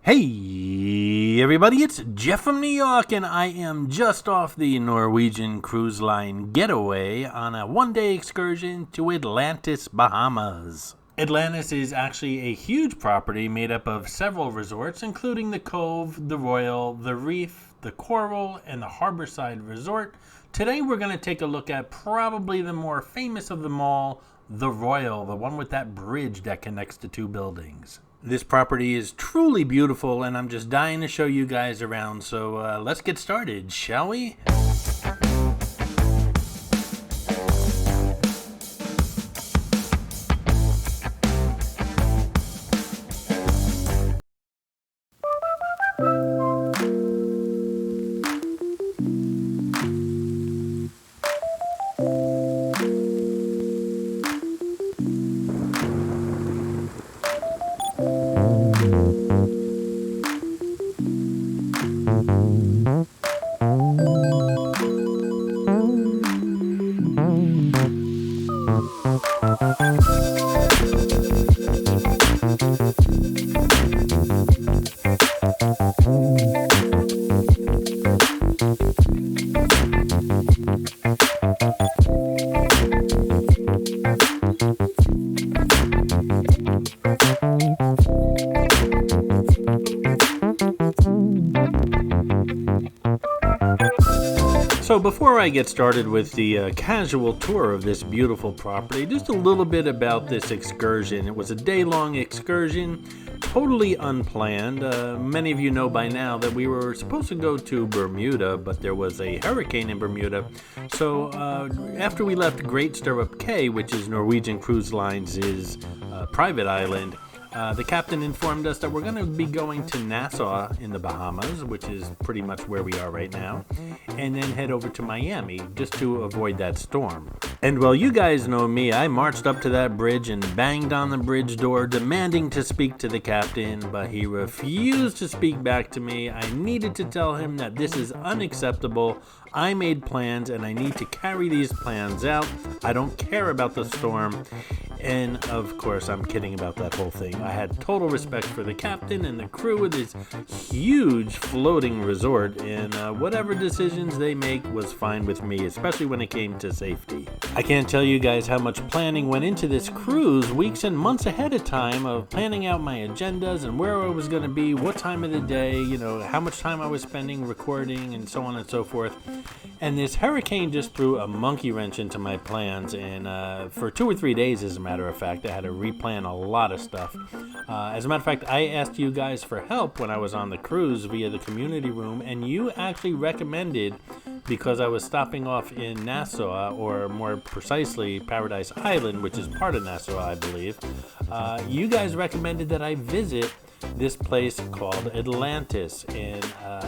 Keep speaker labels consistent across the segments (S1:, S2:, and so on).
S1: Hey everybody, it's Jeff from New York, and I am just off the Norwegian Cruise Line Getaway on a one-day excursion to Atlantis, Bahamas. Atlantis is actually a huge property made up of several resorts, including the Cove, the Royal, the Reef, the Coral, and the Harborside Resort. Today we're going to take a look at probably the more famous of them all, the Royal, the one with that bridge that connects the two buildings. This property is truly beautiful, and I'm just dying to show you guys around, so let's get started, shall we? So before I get started with the casual tour of this beautiful property, just a little bit about this excursion. It was a day-long excursion, totally unplanned. Many of you know by now that we were supposed to go to Bermuda, but there was a hurricane in Bermuda. So after we left Great Stirrup Cay, which is Norwegian Cruise Lines' private island, the captain informed us that we're going to be going to Nassau in the Bahamas, which is pretty much where we are right now, and then head over to Miami just to avoid that storm. And well, you guys know me, I marched up to that bridge and banged on the bridge door demanding to speak to the captain, but he refused to speak back to me. I needed to tell him that this is unacceptable. I made plans and I need to carry these plans out. I don't care about the storm. And of course, I'm kidding about that whole thing. I had total respect for the captain and the crew of this huge floating resort, and whatever decisions they make was fine with me, especially when it came to safety. I can't tell you guys how much planning went into this cruise, weeks and months ahead of time, of planning out my agendas and where I was going to be, what time of the day, how much time I was spending recording, and so on and so forth. And this hurricane just threw a monkey wrench into my plans, and for 2 or 3 days, as a matter of fact, I had to replan a lot of stuff. As a matter of fact, I asked you guys for help when I was on the cruise via the community room, and you actually recommended, because I was stopping off in Nassau, or more precisely Paradise Island, which is part of Nassau, I believe, you guys recommended that I visit this place called Atlantis, and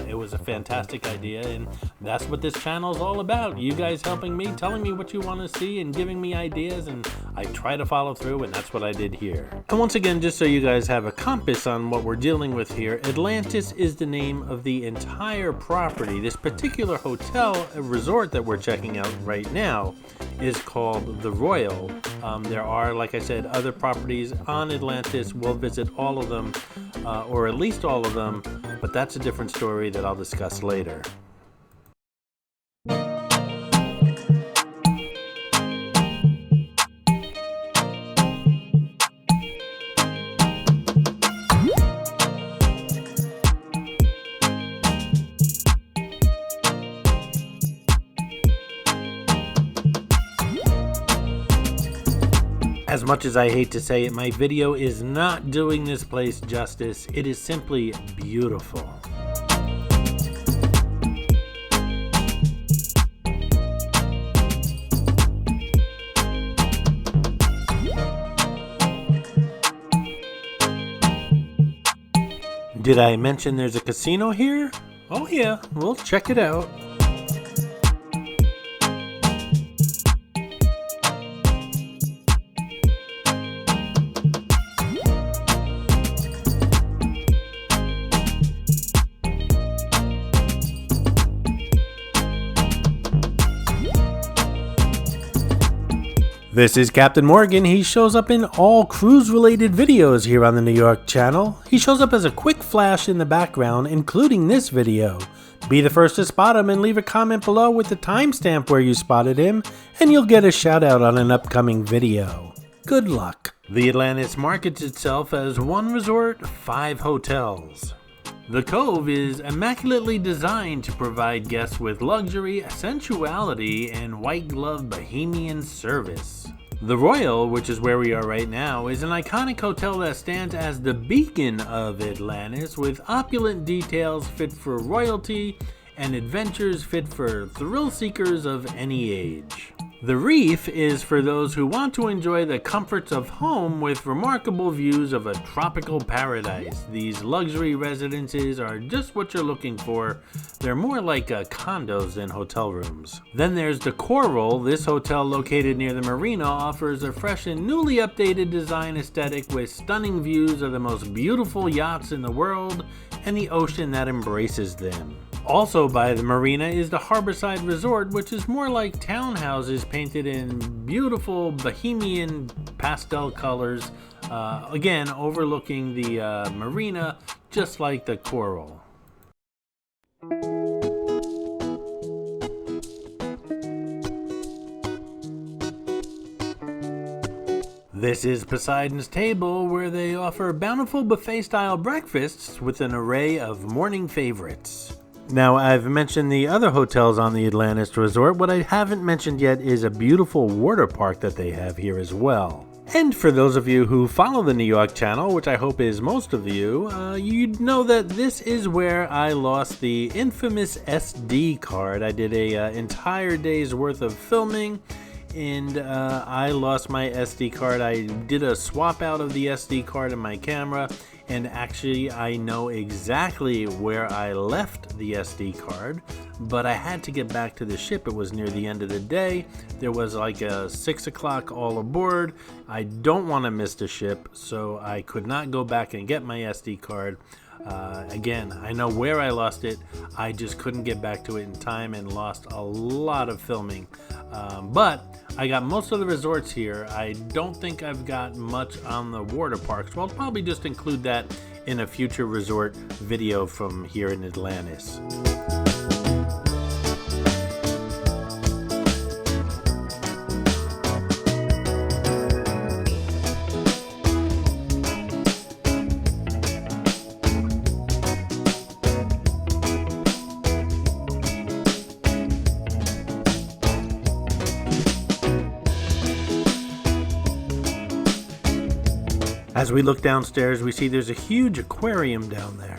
S1: it was a fantastic idea, and that's what this channel is all about. You guys helping me, telling me what you want to see, and giving me ideas, and I try to follow through, and that's what I did here. And once again, just so you guys have a compass on what we're dealing with here, Atlantis is the name of the entire property. This particular hotel resort that we're checking out right now is called the Royal. There are, like I said, other properties on Atlantis. We'll visit all of them, or at least all of them, but that's a different story that I'll discuss later. As much as I hate to say it, my video is not doing this place justice. It is simply beautiful. Did I mention there's a casino here? Oh yeah, we'll check it out. This is Captain Morgan. He shows up in all cruise-related videos here on the New York channel. He shows up as a quick flash in the background, including this video. Be the first to spot him and leave a comment below with the timestamp where you spotted him, and you'll get a shout out on an upcoming video. Good luck. The Atlantis markets itself as 1 resort, 5 hotels. The Cove is immaculately designed to provide guests with luxury, sensuality, and white-glove bohemian service. The Royal, which is where we are right now, is an iconic hotel that stands as the beacon of Atlantis, with opulent details fit for royalty and adventures fit for thrill seekers of any age. The Reef is for those who want to enjoy the comforts of home with remarkable views of a tropical paradise. These luxury residences are just what you're looking for. They're more like condos than hotel rooms. Then there's the Coral. This hotel located near the marina offers a fresh and newly updated design aesthetic with stunning views of the most beautiful yachts in the world and the ocean that embraces them. Also by the marina is the Harborside Resort, which is more like townhouses painted in beautiful bohemian pastel colors, again overlooking the marina, just like the Coral. This is Poseidon's Table, where they offer bountiful buffet-style breakfasts with an array of morning favorites. Now, I've mentioned the other hotels on the Atlantis Resort. What I haven't mentioned yet is a beautiful water park that they have here as well. And for those of you who follow the New York channel, which I hope is most of you, you'd know that this is where I lost the infamous SD card. I did a entire day's worth of filming, and I lost my SD card. I did a swap out of the SD card in my camera, and actually I know exactly where I left the SD card, but I had to get back to the ship. It was near the end of the day. There was like a 6 o'clock all aboard. I don't want to miss the ship, so I could not go back and get my SD card. Again, I know where I lost it. I just couldn't get back to it in time and lost a lot of filming. But I got most of the resorts here. I don't think I've got much on the water parks, so I'll probably just include that in a future resort video from here in Atlantis. As we look downstairs, we see there's a huge aquarium down there.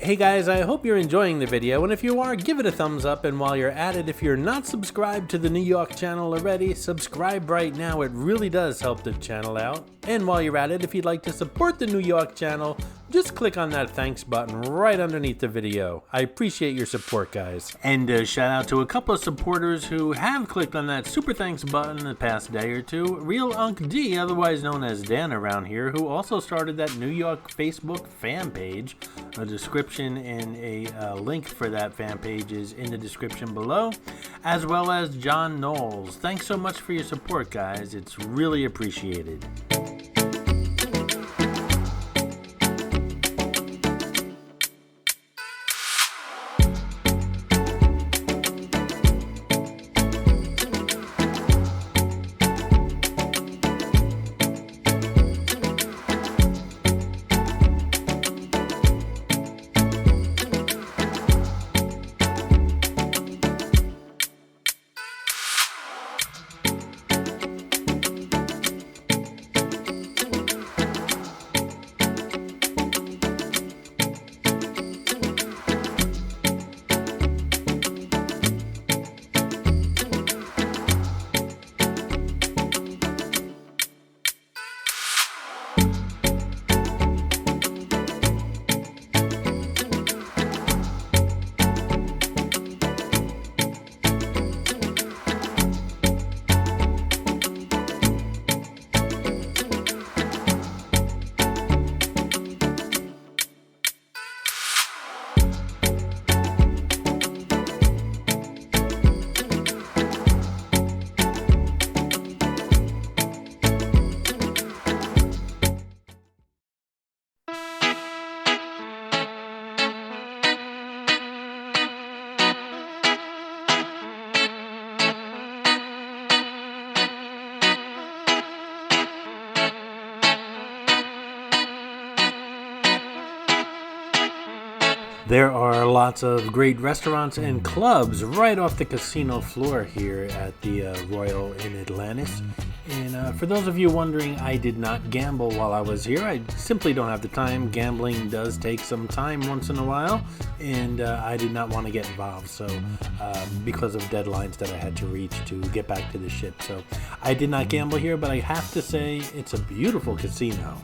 S1: Hey guys, I hope you're enjoying the video, and if you are, give it a thumbs up, and while you're at it, if you're not subscribed to the New York channel already, subscribe right now. It really does help the channel out. And while you're at it, if you'd like to support the New York channel, just click on that thanks button right underneath the video. I appreciate your support, guys. And shout out to a couple of supporters who have clicked on that super thanks button the past day or two. Real Unk D, otherwise known as Dan around here, who also started that New York Facebook fan page. A description and a link for that fan page is in the description below, as well as John Knowles. Thanks so much for your support, guys. It's really appreciated. There are lots of great restaurants and clubs right off the casino floor here at the Royal in Atlantis. And for those of you wondering, I did not gamble while I was here. I simply don't have the time. Gambling does take some time once in a while, and I did not want to get involved. So because of deadlines that I had to reach to get back to the ship. So I did not gamble here, but I have to say it's a beautiful casino.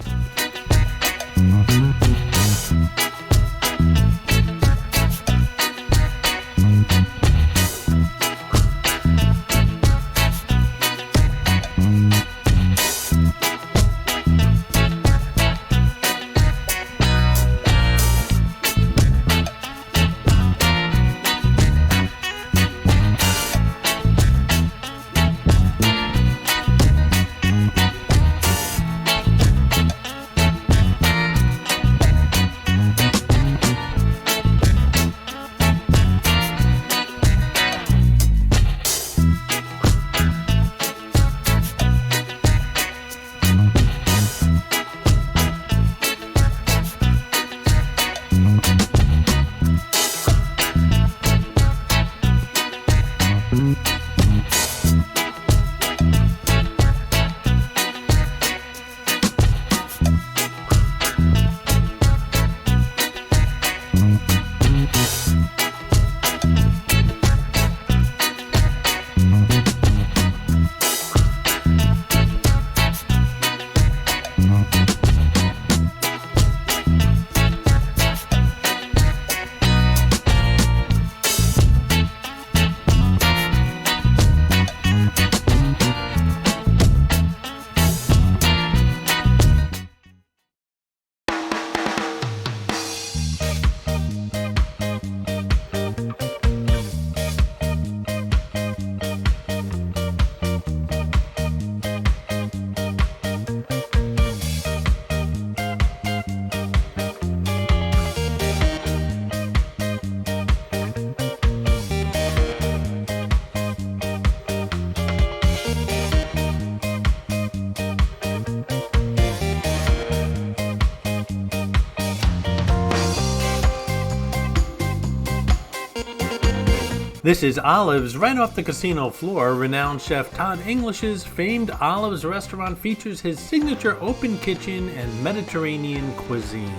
S1: This is Olives, right off the casino floor. Renowned chef Todd English's famed Olives restaurant features his signature open kitchen and Mediterranean cuisine.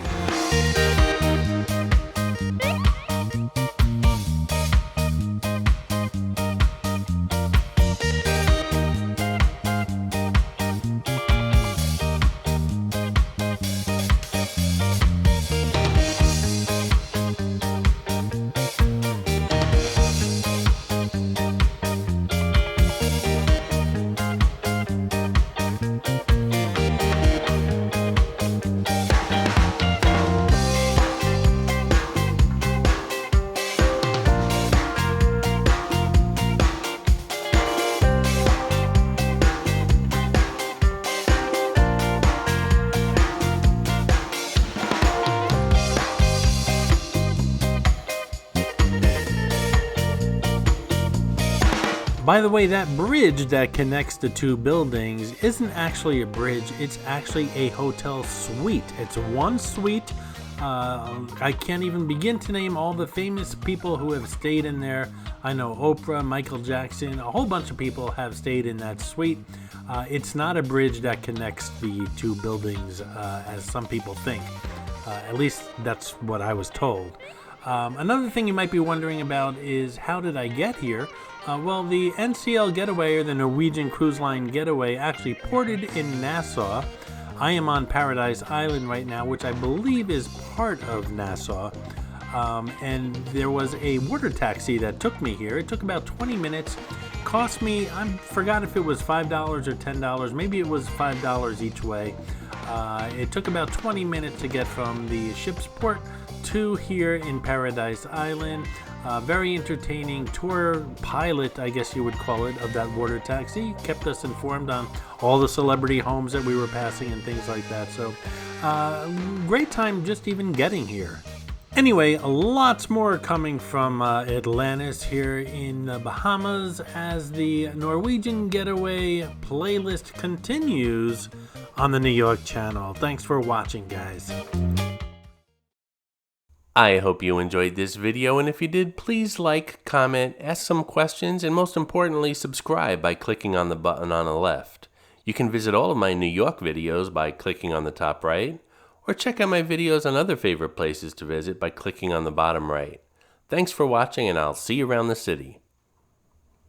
S1: By the way, that bridge that connects the two buildings isn't actually a bridge, it's actually a hotel suite. It's one suite. I can't even begin to name all the famous people who have stayed in there. I know Oprah, Michael Jackson, a whole bunch of people have stayed in that suite. It's not a bridge that connects the two buildings as some people think. At least that's what I was told. Another thing you might be wondering about is how did I get here? Well, the NCL Getaway, or the Norwegian Cruise Line Getaway, actually ported in Nassau. I am on Paradise Island right now, which I believe is part of Nassau. And there was a water taxi that took me here. It took about 20 minutes. Cost me, I forgot if it was $5 or $10. Maybe it was $5 each way. It took about 20 minutes to get from the ship's port to here in Paradise Island. Very entertaining tour pilot, I guess you would call it, of that water taxi. Kept us informed on all the celebrity homes that we were passing and things like that. So great time just even getting here. Anyway, lots more coming from Atlantis here in the Bahamas as the Norwegian Getaway playlist continues on the New York channel. Thanks for watching, guys.
S2: I hope you enjoyed this video, and if you did, please like, comment, ask some questions, and most importantly, subscribe by clicking on the button on the left. You can visit all of my New York videos by clicking on the top right, or check out my videos on other favorite places to visit by clicking on the bottom right. Thanks for watching, and I'll see you around the city.